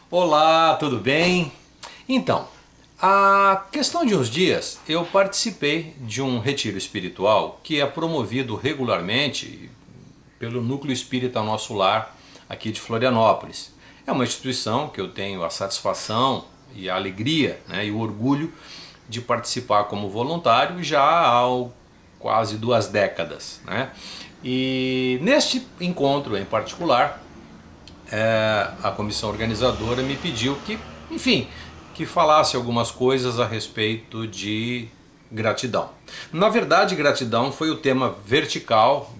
Olá, tudo bem? Então, a questão de uns dias eu participei de um retiro espiritual que é promovido regularmente pelo Núcleo Espírita Nosso Lar aqui de Florianópolis. É uma instituição que eu tenho a satisfação e a alegria, e o orgulho de participar como voluntário já há quase 2 décadas. E neste encontro em particular, a comissão organizadora me pediu que falasse algumas coisas a respeito de gratidão. Na verdade, gratidão foi o tema vertical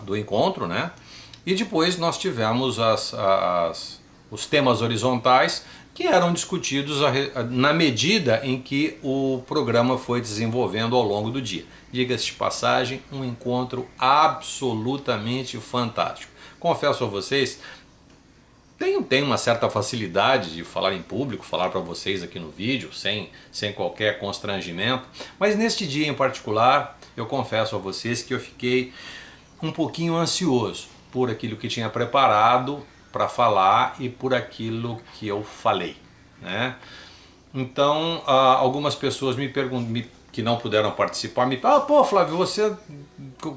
do encontro, e depois nós tivemos os temas horizontais que eram discutidos na medida em que o programa foi desenvolvendo ao longo do dia. Diga-se de passagem, um encontro absolutamente fantástico. Confesso a vocês, tenho uma certa facilidade de falar em público, falar para vocês aqui no vídeo, sem qualquer constrangimento, mas neste dia em particular, eu confesso a vocês que eu fiquei um pouquinho ansioso por aquilo que tinha preparado para falar e por aquilo que eu falei. Então, algumas pessoas me perguntam, que não puderam participar, pô Flávio, você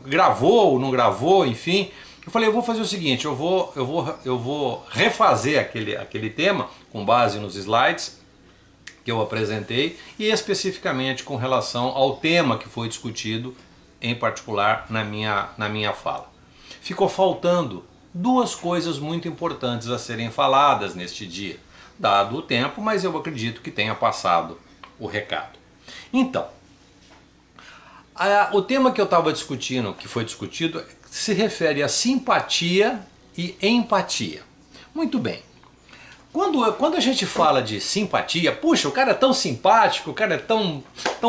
gravou ou não gravou, enfim. Eu falei, eu vou fazer o seguinte, eu vou refazer aquele tema com base nos slides que eu apresentei e especificamente com relação ao tema que foi discutido, em particular na minha fala. Ficou faltando 2 coisas muito importantes a serem faladas neste dia, dado o tempo, mas eu acredito que tenha passado o recado. Então, o tema que eu estava discutindo, que foi discutido, se refere a simpatia e empatia. Muito bem. Quando a gente fala de simpatia, puxa, o cara é tão simpático, o cara é tão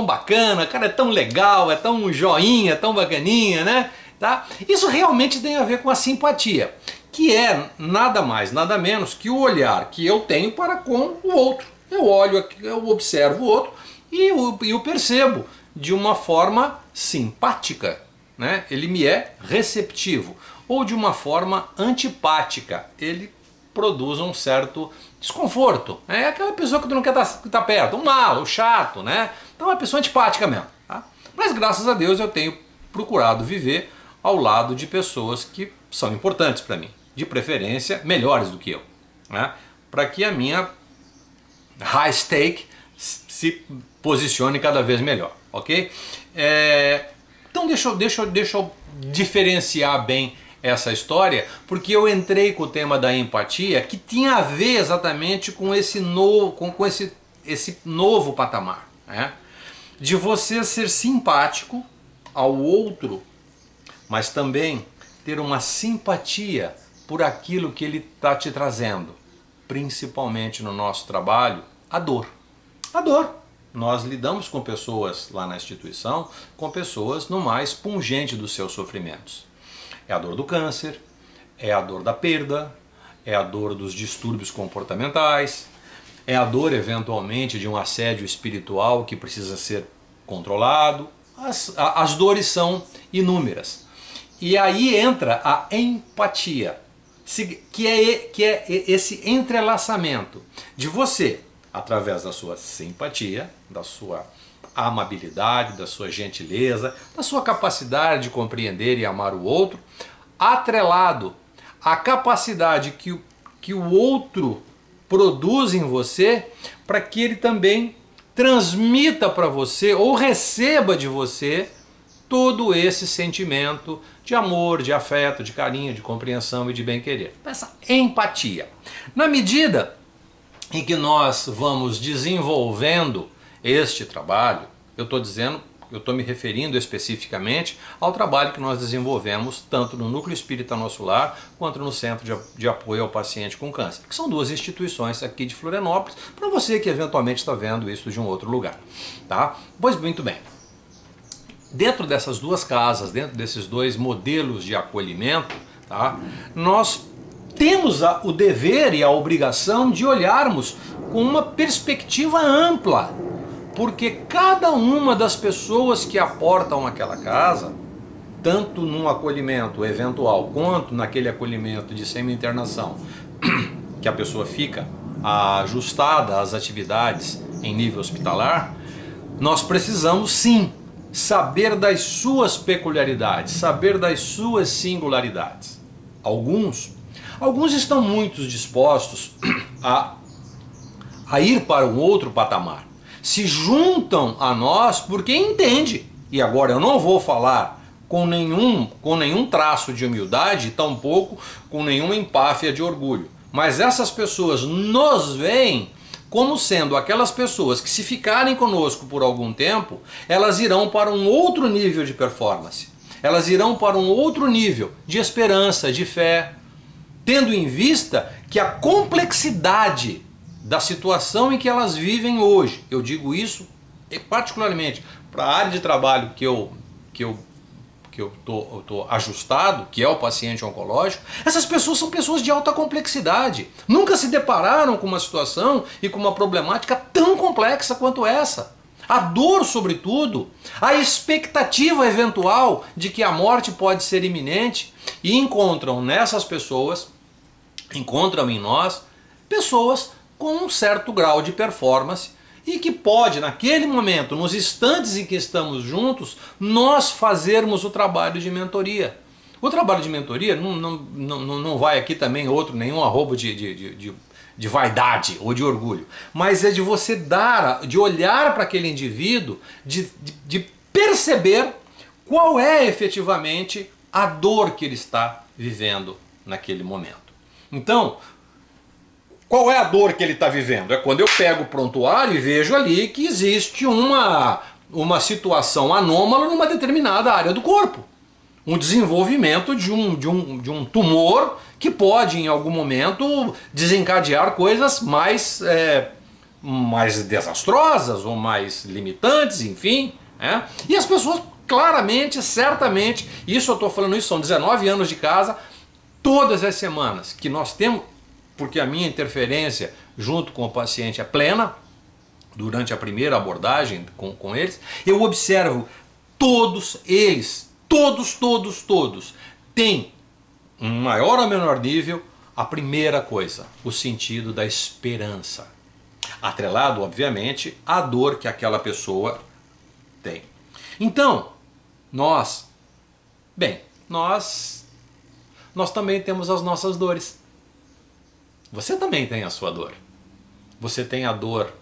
bacana, o cara é tão legal, é tão joinha, é tão bacaninha, Tá? Isso realmente tem a ver com a simpatia, que é nada mais, nada menos que o olhar que eu tenho para com o outro. Eu olho, eu observo o outro e eu percebo de uma forma simpática, ele me é receptivo, ou de uma forma antipática, ele produz um certo desconforto, é aquela pessoa que tu não quer estar perto, um malo, um chato, então é uma pessoa antipática mesmo, tá? Mas graças a Deus eu tenho procurado viver ao lado de pessoas que são importantes para mim, de preferência melhores do que eu, para que a minha high stake se posicione cada vez melhor, ok? Então deixa eu diferenciar bem essa história, porque eu entrei com o tema da empatia, que tinha a ver exatamente com esse novo patamar, de você ser simpático ao outro, mas também ter uma simpatia por aquilo que ele está te trazendo, principalmente no nosso trabalho, a dor. A dor. Nós lidamos com pessoas lá na instituição, com pessoas no mais pungente dos seus sofrimentos. É a dor do câncer, é a dor da perda, é a dor dos distúrbios comportamentais, é a dor eventualmente de um assédio espiritual que precisa ser controlado. As dores são inúmeras. E aí entra a empatia, que é esse entrelaçamento de você, através da sua simpatia, da sua amabilidade, da sua gentileza, da sua capacidade de compreender e amar o outro, atrelado à capacidade que o outro produz em você, para que ele também transmita para você ou receba de você todo esse sentimento de amor, de afeto, de carinho, de compreensão e de bem-querer. Essa empatia. Na medida em que nós vamos desenvolvendo este trabalho, eu estou me referindo especificamente ao trabalho que nós desenvolvemos tanto no Núcleo Espírita Nosso Lar quanto no Centro de Apoio ao Paciente com Câncer, que são 2 instituições aqui de Florianópolis, para você que eventualmente está vendo isso de um outro lugar, tá? Pois muito bem. Dentro dessas 2 casas, dentro desses 2 modelos de acolhimento, tá, nós temos o dever e a obrigação de olharmos com uma perspectiva ampla, porque cada uma das pessoas que aportam aquela casa, tanto num acolhimento eventual quanto naquele acolhimento de semi-internação que a pessoa fica ajustada às atividades em nível hospitalar, nós precisamos sim saber das suas peculiaridades, saber das suas singularidades. Alguns estão muito dispostos a ir para um outro patamar. Se juntam a nós porque entendem. E agora eu não vou falar com nenhum traço de humildade, tampouco com nenhuma empáfia de orgulho. Mas essas pessoas nos veem como sendo aquelas pessoas que, se ficarem conosco por algum tempo, elas irão para um outro nível de performance. Elas irão para um outro nível de esperança, de fé, tendo em vista que a complexidade da situação em que elas vivem hoje, eu digo isso particularmente para a área de trabalho que eu estou ajustado, que é o paciente oncológico, essas pessoas são pessoas de alta complexidade. Nunca se depararam com uma situação e com uma problemática tão complexa quanto essa. A dor, sobretudo, a expectativa eventual de que a morte pode ser iminente, e encontram nessas pessoas, encontram em nós, pessoas com um certo grau de performance e que pode, naquele momento, nos instantes em que estamos juntos, nós fazermos o trabalho de mentoria. O trabalho de mentoria não vai aqui também nenhum arrobo de vaidade ou de orgulho, mas é de você de olhar para aquele indivíduo, de perceber qual é efetivamente a dor que ele está vivendo naquele momento. Então, qual é a dor que ele está vivendo? É quando eu pego o prontuário e vejo ali que existe uma situação anômala numa determinada área do corpo. Um desenvolvimento de um tumor que pode, em algum momento, desencadear coisas mais desastrosas ou mais limitantes, enfim. E as pessoas claramente, certamente, isso eu estou falando, isso são 19 anos de casa, todas as semanas que nós temos, porque a minha interferência junto com o paciente é plena, durante a primeira abordagem com eles, eu observo todos eles, todos, têm, em maior ou menor nível, a primeira coisa, o sentido da esperança. Atrelado, obviamente, à dor que aquela pessoa tem. Então, nós também temos as nossas dores. Você também tem a sua dor. Você tem a dor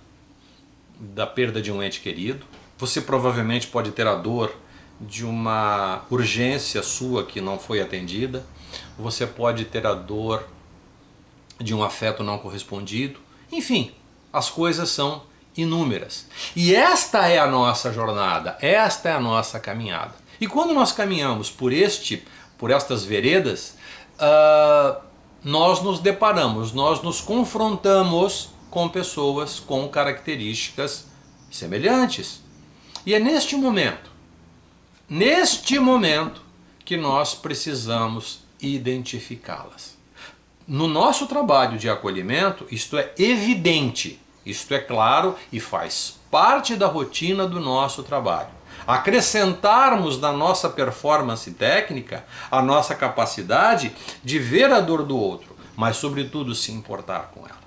da perda de um ente querido. Você provavelmente pode ter a dor de uma urgência sua que não foi atendida. Você pode ter a dor de um afeto não correspondido. Enfim, as coisas são inúmeras. E esta é a nossa jornada, esta é a nossa caminhada. E quando nós caminhamos por estas veredas, nós nos deparamos, nós nos confrontamos com pessoas com características semelhantes. E é neste momento que nós precisamos identificá-las. No nosso trabalho de acolhimento, isto é evidente, isto é claro e faz parte da rotina do nosso trabalho. Acrescentarmos na nossa performance técnica a nossa capacidade de ver a dor do outro, mas sobretudo se importar com ela.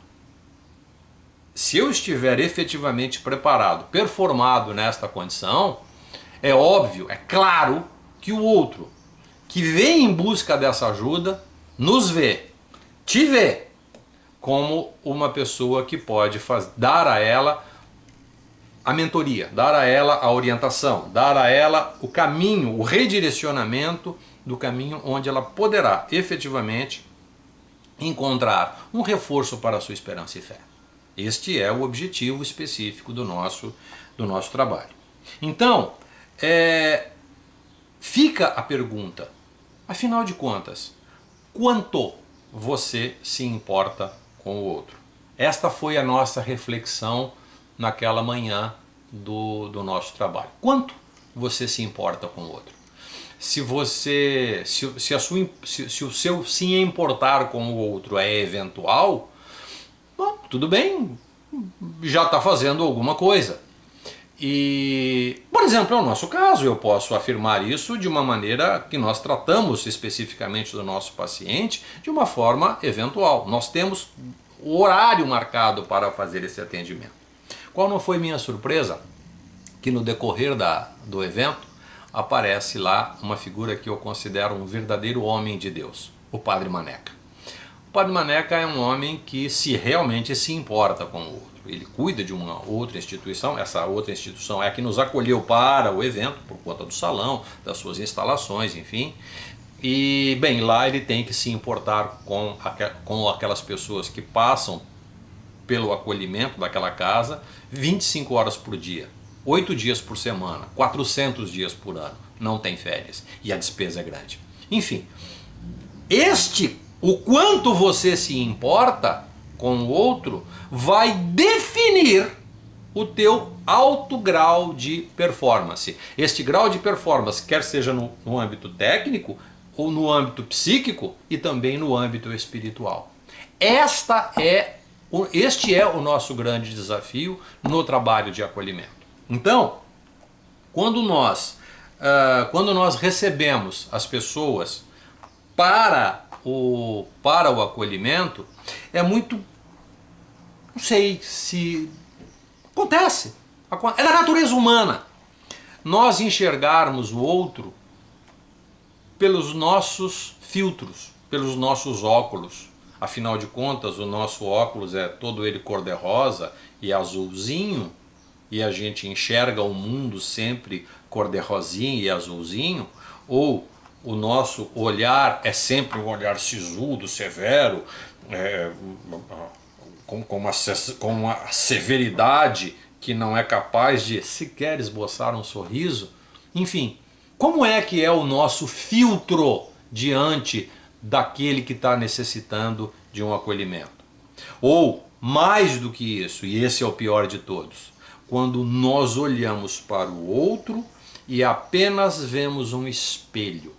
Se eu estiver efetivamente preparado, performado nesta condição, é óbvio, é claro que o outro que vem em busca dessa ajuda nos vê, te vê como uma pessoa que pode dar a ela a mentoria, dar a ela a orientação, dar a ela o caminho, o redirecionamento do caminho onde ela poderá efetivamente encontrar um reforço para a sua esperança e fé. Este é o objetivo específico do nosso trabalho. Então, fica a pergunta, afinal de contas, quanto você se importa com o outro? Esta foi a nossa reflexão naquela manhã do nosso trabalho. Quanto você se importa com o outro? Se o seu se importar com o outro é eventual, bom, tudo bem, já está fazendo alguma coisa. E, por exemplo, é o nosso caso, eu posso afirmar isso de uma maneira que nós tratamos especificamente do nosso paciente de uma forma eventual. Nós temos o horário marcado para fazer esse atendimento. Qual não foi minha surpresa? Que no decorrer do evento aparece lá uma figura que eu considero um verdadeiro homem de Deus, o Padre Maneca. O Padre Maneca é um homem que realmente se importa com o outro. Ele cuida de uma outra instituição, essa outra instituição é a que nos acolheu para o evento, por conta do salão, das suas instalações, enfim. E, bem, lá ele tem que se importar com aquelas pessoas que passam pelo acolhimento daquela casa 25 horas por dia, 8 dias por semana, 400 dias por ano, não tem férias e a despesa é grande. Enfim, o quanto você se importa com o outro vai definir o teu alto grau de performance. Este grau de performance, quer seja no âmbito técnico, ou no âmbito psíquico e também no âmbito espiritual. Este é o nosso grande desafio no trabalho de acolhimento. Então, quando nós recebemos as pessoas para o acolhimento, é muito, não sei se acontece, é da natureza humana nós enxergarmos o outro pelos nossos filtros, pelos nossos óculos. Afinal de contas, o nosso óculos é todo ele cor-de-rosa e azulzinho, e a gente enxerga o mundo sempre cor-de-rosinha e azulzinho, ou o nosso olhar é sempre um olhar sisudo, severo, com uma severidade que não é capaz de sequer esboçar um sorriso. Enfim, como é que é o nosso filtro diante daquele que está necessitando de um acolhimento? Ou, mais do que isso, e esse é o pior de todos, quando nós olhamos para o outro e apenas vemos um espelho.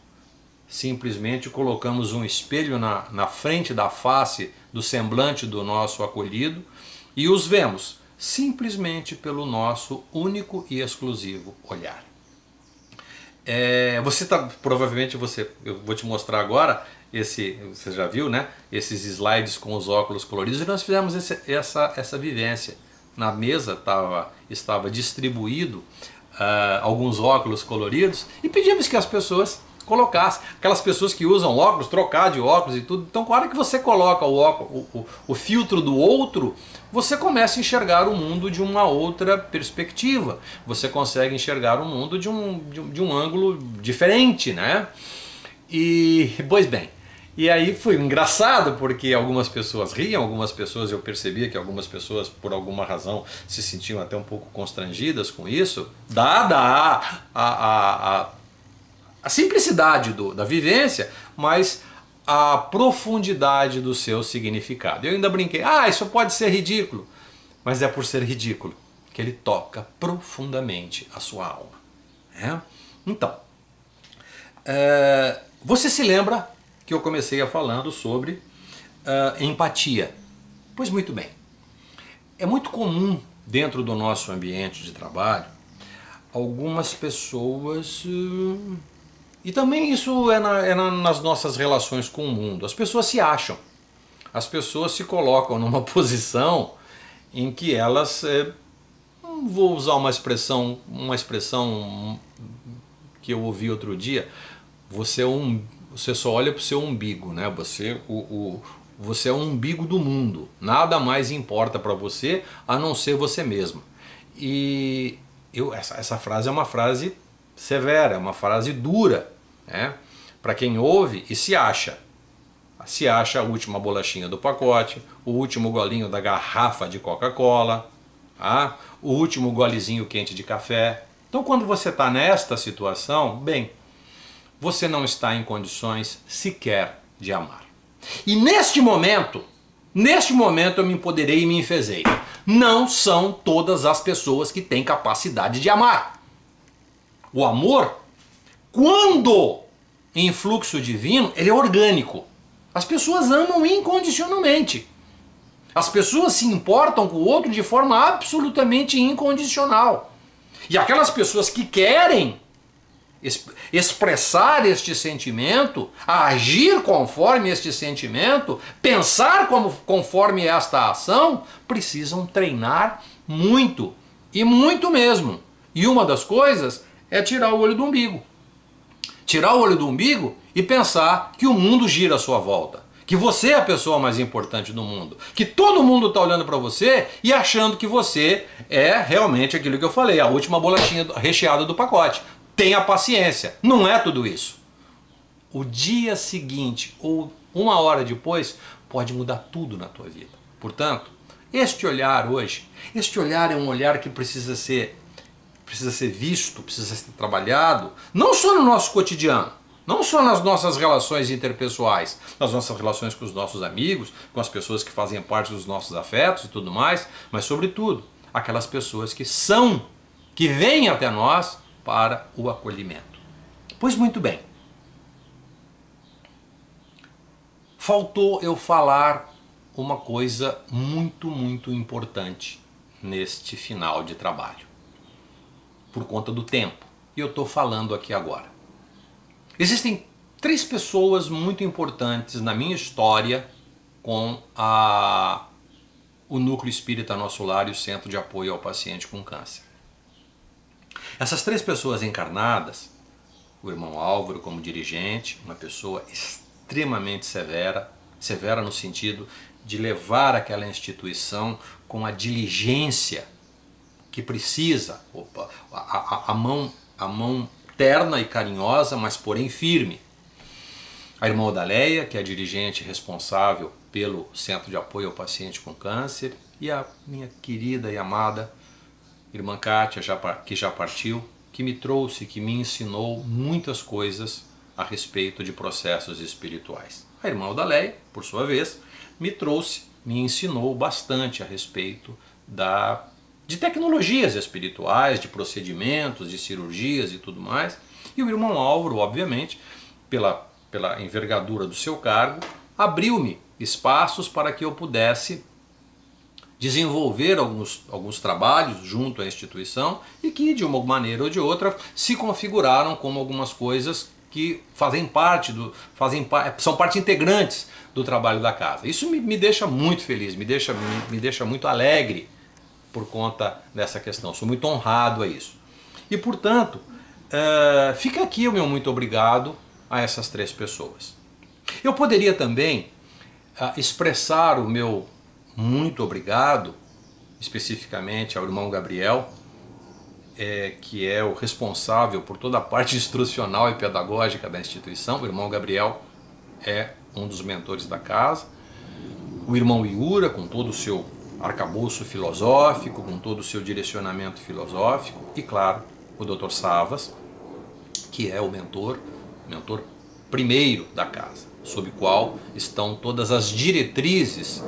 Simplesmente colocamos um espelho na frente da face, do semblante do nosso acolhido e os vemos simplesmente pelo nosso único e exclusivo olhar. Provavelmente eu vou te mostrar agora, você já viu, né? Esses slides com os óculos coloridos, e nós fizemos essa vivência. Na mesa estava distribuído alguns óculos coloridos e pedimos que as pessoas colocassem, aquelas pessoas que usam óculos, trocar de óculos e tudo. Então, na hora que você coloca o filtro do outro, você começa a enxergar o mundo de uma outra perspectiva. Você consegue enxergar o mundo de um ângulo diferente, né? Pois bem, e aí foi engraçado porque algumas pessoas riam, eu percebia que algumas pessoas, por alguma razão, se sentiam até um pouco constrangidas com isso, dada a simplicidade da vivência, mas a profundidade do seu significado. Eu ainda brinquei, isso pode ser ridículo, mas é por ser ridículo que ele toca profundamente a sua alma. Então, você se lembra que eu comecei falando sobre empatia? Pois muito bem, é muito comum dentro do nosso ambiente de trabalho algumas pessoas... E também isso nas nossas relações com o mundo. As pessoas se acham, as pessoas se colocam numa posição em que elas, vou usar uma expressão que eu ouvi outro dia, você só olha para o seu umbigo, né? Você é o umbigo do mundo, nada mais importa para você a não ser você mesmo. E essa frase é uma frase severa, é uma frase dura, para quem ouve e se acha a última bolachinha do pacote, o último golinho da garrafa de Coca-Cola, o último golezinho quente de café. Então, quando você está nesta situação, bem, você não está em condições sequer de amar. E neste momento eu me empoderei e me enfezei. Não são todas as pessoas que têm capacidade de amar. O amor, quando em fluxo divino, ele é orgânico. As pessoas amam incondicionalmente. As pessoas se importam com o outro de forma absolutamente incondicional. E aquelas pessoas que querem expressar este sentimento, agir conforme este sentimento, pensar conforme esta ação, precisam treinar muito, e muito mesmo. E uma das coisas é tirar o olho do umbigo. Tirar o olho do umbigo e pensar que o mundo gira à sua volta, que você é a pessoa mais importante do mundo, que todo mundo está olhando para você e achando que você é realmente aquilo que eu falei, a última bolachinha recheada do pacote. Tenha paciência, não é tudo isso. O dia seguinte ou uma hora depois pode mudar tudo na tua vida. Portanto, este olhar hoje, este olhar é um olhar que precisa ser visto, precisa ser trabalhado, não só no nosso cotidiano, não só nas nossas relações interpessoais, nas nossas relações com os nossos amigos, com as pessoas que fazem parte dos nossos afetos e tudo mais, mas sobretudo aquelas pessoas que vêm até nós para o acolhimento. Pois muito bem, faltou eu falar uma coisa muito, muito importante neste final de trabalho, por conta do tempo, e eu estou falando aqui agora. Existem 3 pessoas muito importantes na minha história com o Núcleo Espírita Nosso Lar e o Centro de Apoio ao Paciente com Câncer. Essas 3 pessoas encarnadas, o irmão Álvaro como dirigente, uma pessoa extremamente severa no sentido de levar aquela instituição com a diligência que precisa, a mão terna e carinhosa, mas porém firme. A irmã Odaleia, que é a dirigente responsável pelo Centro de Apoio ao Paciente com Câncer, e a minha querida e amada irmã Kátia, que já partiu, que me trouxe, que me ensinou muitas coisas a respeito de processos espirituais. A irmã Odaleia, por sua vez, me ensinou bastante a respeito de tecnologias espirituais, de procedimentos, de cirurgias e tudo mais. E o irmão Álvaro, obviamente, pela envergadura do seu cargo, abriu-me espaços para que eu pudesse desenvolver alguns trabalhos junto à instituição e que, de uma maneira ou de outra, se configuraram como algumas coisas que são parte integrantes do trabalho da casa. Isso me deixa muito feliz, me deixa muito alegre por conta dessa questão. Sou muito honrado a isso. E, portanto, fica aqui o meu muito obrigado a essas 3 pessoas. Eu poderia também expressar o meu muito obrigado, especificamente ao irmão Gabriel, que é o responsável por toda a parte instrucional e pedagógica da instituição. O irmão Gabriel é um dos mentores da casa. O irmão Iura, com todo o seu arcabouço filosófico, com todo o seu direcionamento filosófico. E, claro, o Dr. Savas, que é o mentor primeiro da casa, sob o qual estão todas as diretrizes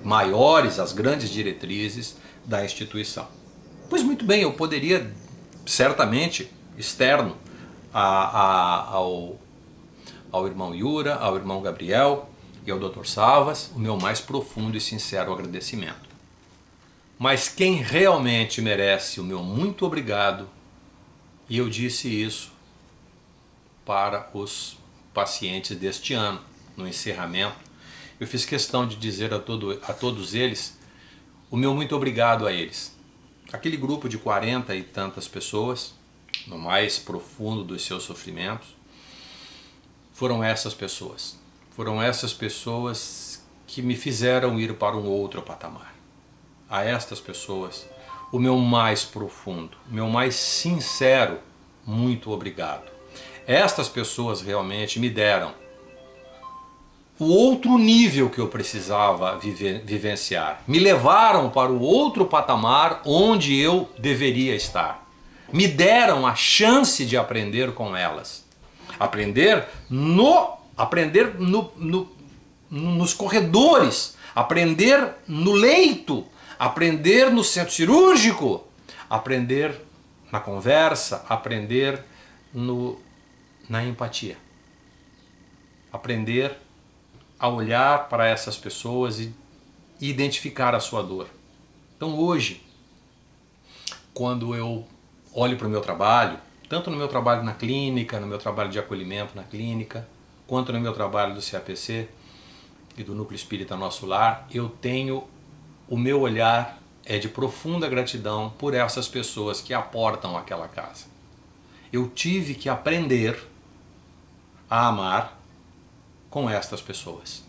maiores, as grandes diretrizes da instituição. Pois muito bem, eu poderia, certamente, externo ao irmão Iura, ao irmão Gabriel e ao Dr. Savas, o meu mais profundo e sincero agradecimento. Mas quem realmente merece o meu muito obrigado, e eu disse isso para os pacientes deste ano, no encerramento, eu fiz questão de dizer a todos eles o meu muito obrigado a eles. Aquele grupo de 40 e tantas pessoas, no mais profundo dos seus sofrimentos, foram essas pessoas. Foram essas pessoas que me fizeram ir para um outro patamar. A estas pessoas, o meu mais profundo, o meu mais sincero muito obrigado. Estas pessoas realmente me deram o outro nível que eu precisava vivenciar. Me levaram para o outro patamar onde eu deveria estar. Me deram a chance de aprender com elas. Aprender nos corredores, aprender no leito, aprender no centro cirúrgico, aprender na conversa, aprender na empatia. Aprender a olhar para essas pessoas e identificar a sua dor. Então hoje, quando eu olho para o meu trabalho tanto no meu trabalho na clínica, no meu trabalho de acolhimento na clínica, quanto no meu trabalho do CAPC e do Núcleo Espírita Nosso Lar, eu tenho, o meu olhar é de profunda gratidão por essas pessoas que aportam aquela casa. Eu tive que aprender a amar com estas pessoas.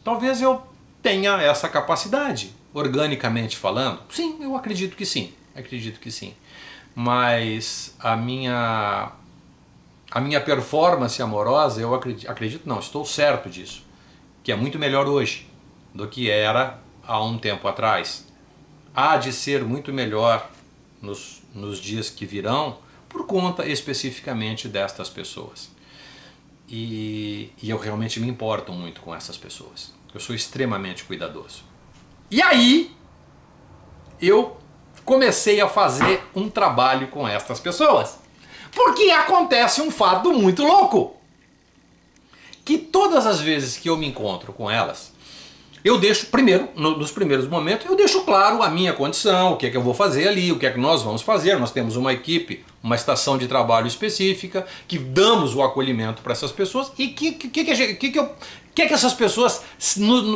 Talvez eu tenha essa capacidade, organicamente falando. Sim, eu acredito que sim. Acredito que sim. Mas a minha performance amorosa, eu acredito não, estou certo disso, que é muito melhor hoje do que era há um tempo atrás. Há de ser muito melhor nos dias que virão, por conta especificamente destas pessoas. E eu realmente me importo muito com essas pessoas. Eu sou extremamente cuidadoso. E aí, eu comecei a fazer um trabalho com estas pessoas. Porque acontece um fato muito louco. Que todas as vezes que eu me encontro com elas, eu deixo, primeiro, nos primeiros momentos, eu deixo claro a minha condição, o que é que eu vou fazer ali, o que é que nós vamos fazer. Nós temos uma equipe, uma estação de trabalho específica, que damos o acolhimento para essas pessoas e que essas pessoas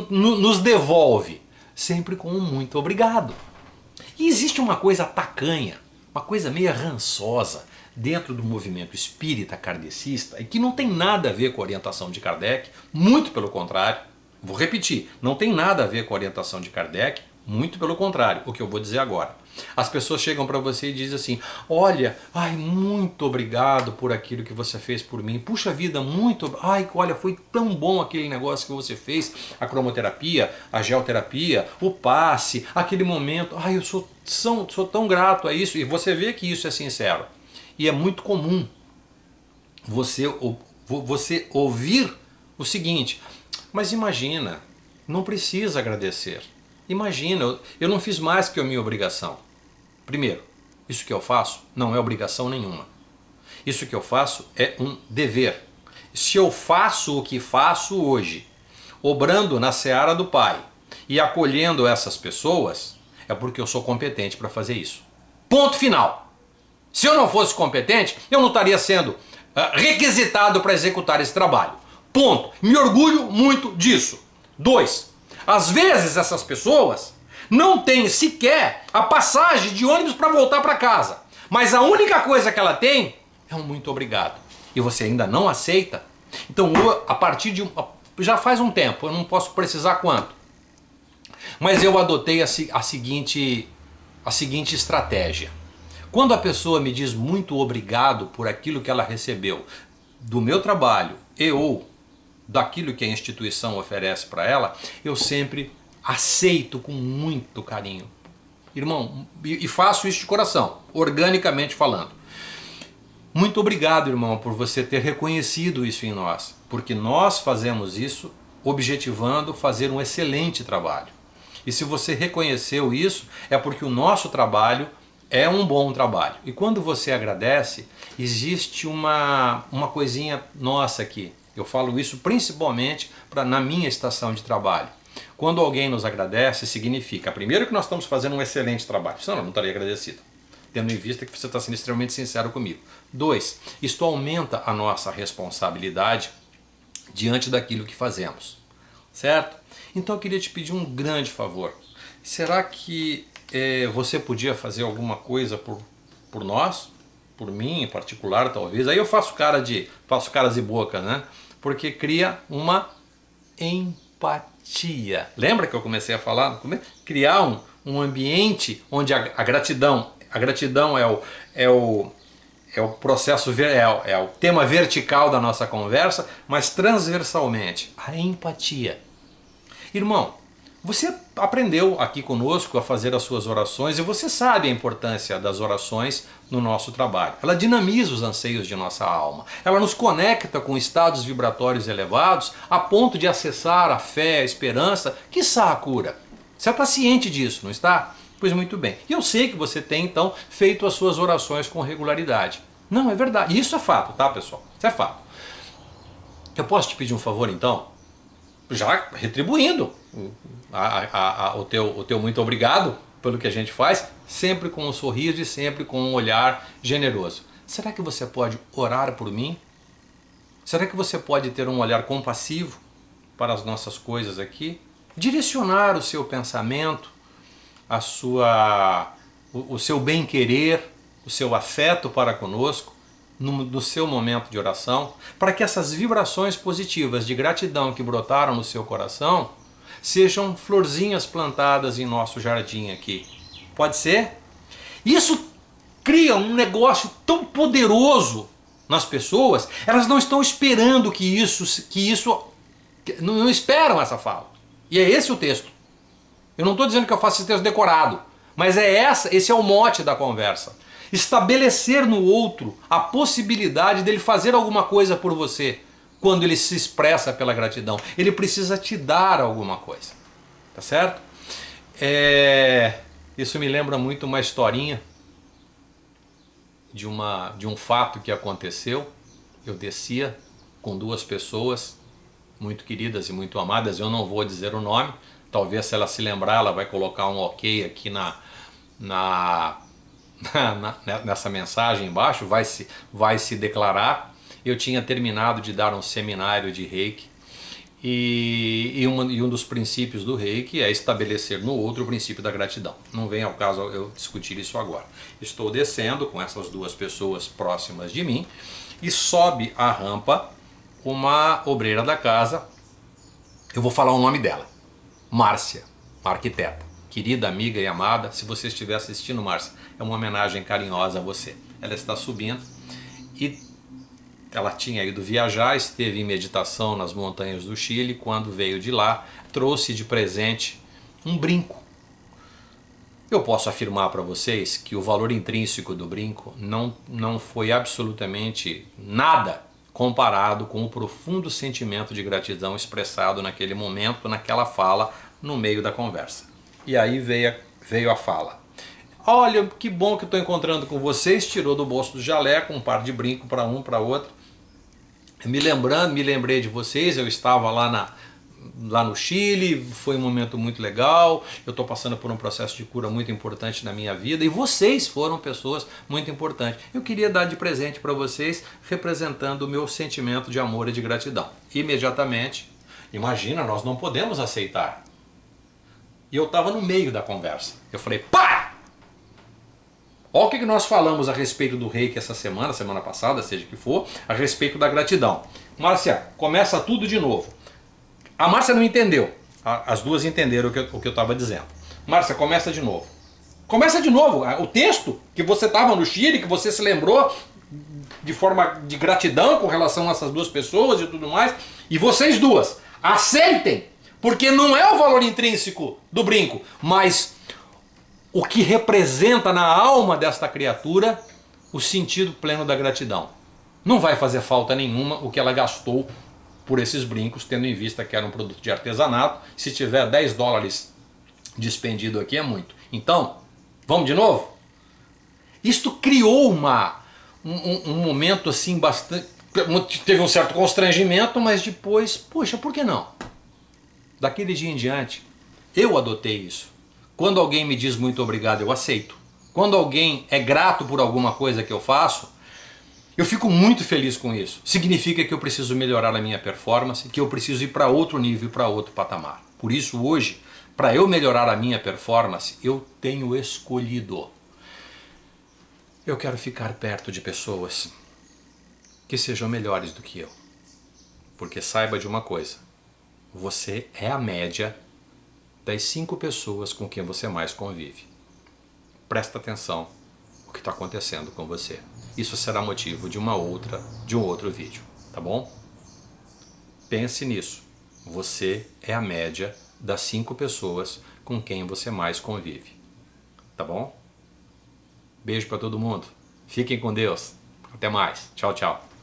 nos devolve? Sempre com um muito obrigado. E existe uma coisa tacanha, uma coisa meio rançosa dentro do movimento espírita kardecista e que não tem nada a ver com a orientação de Kardec, muito pelo contrário. Vou repetir, não tem nada a ver com a orientação de Kardec, muito pelo contrário, o que eu vou dizer agora. As pessoas chegam para você e dizem assim, olha, ai, muito obrigado por aquilo que você fez por mim, puxa vida, olha, foi tão bom aquele negócio que você fez, a cromoterapia, a geoterapia, o passe, aquele momento, ai, eu sou tão grato a isso, e você vê que isso é sincero. E é muito comum você ouvir o seguinte, mas imagina, não precisa agradecer. Imagina, eu não fiz mais que a minha obrigação. Primeiro, isso que eu faço não é obrigação nenhuma. Isso que eu faço é um dever. Se eu faço o que faço hoje, obrando na seara do Pai e acolhendo essas pessoas, é porque eu sou competente para fazer isso. Ponto final. Se eu não fosse competente, eu não estaria sendo requisitado para executar esse trabalho. Ponto. Me orgulho muito disso. 2. Às vezes essas pessoas não têm sequer a passagem de ônibus para voltar para casa. Mas a única coisa que ela tem é um muito obrigado. E você ainda não aceita? Então, a partir de já faz um tempo, eu não posso precisar quanto. Mas eu adotei a seguinte estratégia. Quando a pessoa me diz muito obrigado por aquilo que ela recebeu do meu trabalho ou daquilo que a instituição oferece para ela, eu sempre aceito com muito carinho. Irmão, e faço isso de coração, organicamente falando. Muito obrigado, irmão, por você ter reconhecido isso em nós, porque nós fazemos isso objetivando fazer um excelente trabalho. E se você reconheceu isso, é porque o nosso trabalho é um bom trabalho. E quando você agradece, existe uma coisinha nossa aqui. Eu falo isso principalmente na minha estação de trabalho. Quando alguém nos agradece, significa, primeiro, que nós estamos fazendo um excelente trabalho, senão eu não estaria agradecido, tendo em vista que você está sendo extremamente sincero comigo. 2, isto aumenta a nossa responsabilidade diante daquilo que fazemos, certo? Então eu queria te pedir um grande favor. Será que você podia fazer alguma coisa por nós? Por mim em particular, talvez? Aí eu faço caras e boca, né? Porque cria uma empatia. Lembra que eu comecei a falar no começo? Criar um ambiente onde a gratidão é o processo, é o tema vertical da nossa conversa, mas transversalmente, a empatia. Irmão, você aprendeu aqui conosco a fazer as suas orações e você sabe a importância das orações no nosso trabalho. Ela dinamiza os anseios de nossa alma. Ela nos conecta com estados vibratórios elevados a ponto de acessar a fé, a esperança, quiçá a cura. Você está ciente disso, não está? Pois muito bem. E eu sei que você tem, então, feito as suas orações com regularidade. Não, é verdade. Isso é fato, tá, pessoal? Isso é fato. Eu posso te pedir um favor, então? Já retribuindo o teu muito obrigado pelo que a gente faz, sempre com um sorriso e sempre com um olhar generoso. Será que você pode orar por mim? Será que você pode ter um olhar compassivo para as nossas coisas aqui? Direcionar o seu pensamento, o seu bem-querer, o seu afeto para conosco, no seu momento de oração, para que essas vibrações positivas de gratidão que brotaram no seu coração sejam florzinhas plantadas em nosso jardim aqui. Pode ser? Isso cria um negócio tão poderoso nas pessoas, elas não estão esperando não esperam essa fala. E é esse o texto. Eu não estou dizendo que eu faço esse texto decorado, mas esse é o mote da conversa. Estabelecer no outro a possibilidade dele fazer alguma coisa por você quando ele se expressa pela gratidão. Ele precisa te dar alguma coisa. Tá certo? Isso me lembra muito uma historinha de um fato que aconteceu. Eu descia com duas pessoas muito queridas e muito amadas. Eu não vou dizer o nome. Talvez, se ela se lembrar, ela vai colocar um ok aqui nessa mensagem embaixo, vai se declarar. Eu tinha terminado de dar um seminário de Reiki e um dos princípios do Reiki é estabelecer no outro o princípio da gratidão. Não vem ao caso eu discutir isso agora. Estou descendo com essas duas pessoas próximas de mim e sobe a rampa uma obreira da casa. Eu vou falar o nome dela, Márcia, uma arquiteta. Querida amiga e amada, se você estiver assistindo, Márcia, é uma homenagem carinhosa a você. Ela está subindo e ela tinha ido viajar, esteve em meditação nas montanhas do Chile. Quando veio de lá, trouxe de presente um brinco. Eu posso afirmar para vocês que o valor intrínseco do brinco não foi absolutamente nada comparado com o profundo sentimento de gratidão expressado naquele momento, naquela fala, no meio da conversa. E aí veio a fala. Olha, que bom que estou encontrando com vocês. Tirou do bolso do jaleco um par de brinco para um, para outro. Me lembrei de vocês. Eu estava lá no Chile, foi um momento muito legal. Eu estou passando por um processo de cura muito importante na minha vida e vocês foram pessoas muito importantes. Eu queria dar de presente para vocês, representando o meu sentimento de amor e de gratidão. Imediatamente, imagina, nós não podemos aceitar. E eu estava no meio da conversa. Eu falei, pá! Olha o que nós falamos a respeito do Reiki essa semana passada, seja que for, a respeito da gratidão. Márcia, começa tudo de novo. A Márcia não entendeu. As duas entenderam o que eu estava dizendo. Márcia, começa de novo. Começa de novo. O texto que você estava no Chile, que você se lembrou de forma de gratidão com relação a essas duas pessoas e tudo mais. E vocês duas, aceitem. Porque não é o valor intrínseco do brinco, mas o que representa na alma desta criatura o sentido pleno da gratidão. Não vai fazer falta nenhuma o que ela gastou por esses brincos, tendo em vista que era um produto de artesanato. Se tiver 10 dólares despendido aqui é muito. Então, vamos de novo? Isto criou um momento assim bastante... Teve um certo constrangimento, mas depois, poxa, por que não? Daquele dia em diante, eu adotei isso. Quando alguém me diz muito obrigado, eu aceito. Quando alguém é grato por alguma coisa que eu faço, eu fico muito feliz com isso. Significa que eu preciso melhorar a minha performance, que eu preciso ir para outro nível, para outro patamar. Por isso hoje, para eu melhorar a minha performance, eu tenho escolhido. Eu quero ficar perto de pessoas que sejam melhores do que eu. Porque saiba de uma coisa. Você é a média das 5 pessoas com quem você mais convive. Presta atenção no que está acontecendo com você. Isso será motivo de um outro vídeo, tá bom? Pense nisso. Você é a média das 5 pessoas com quem você mais convive. Tá bom? Beijo para todo mundo. Fiquem com Deus. Até mais. Tchau, tchau.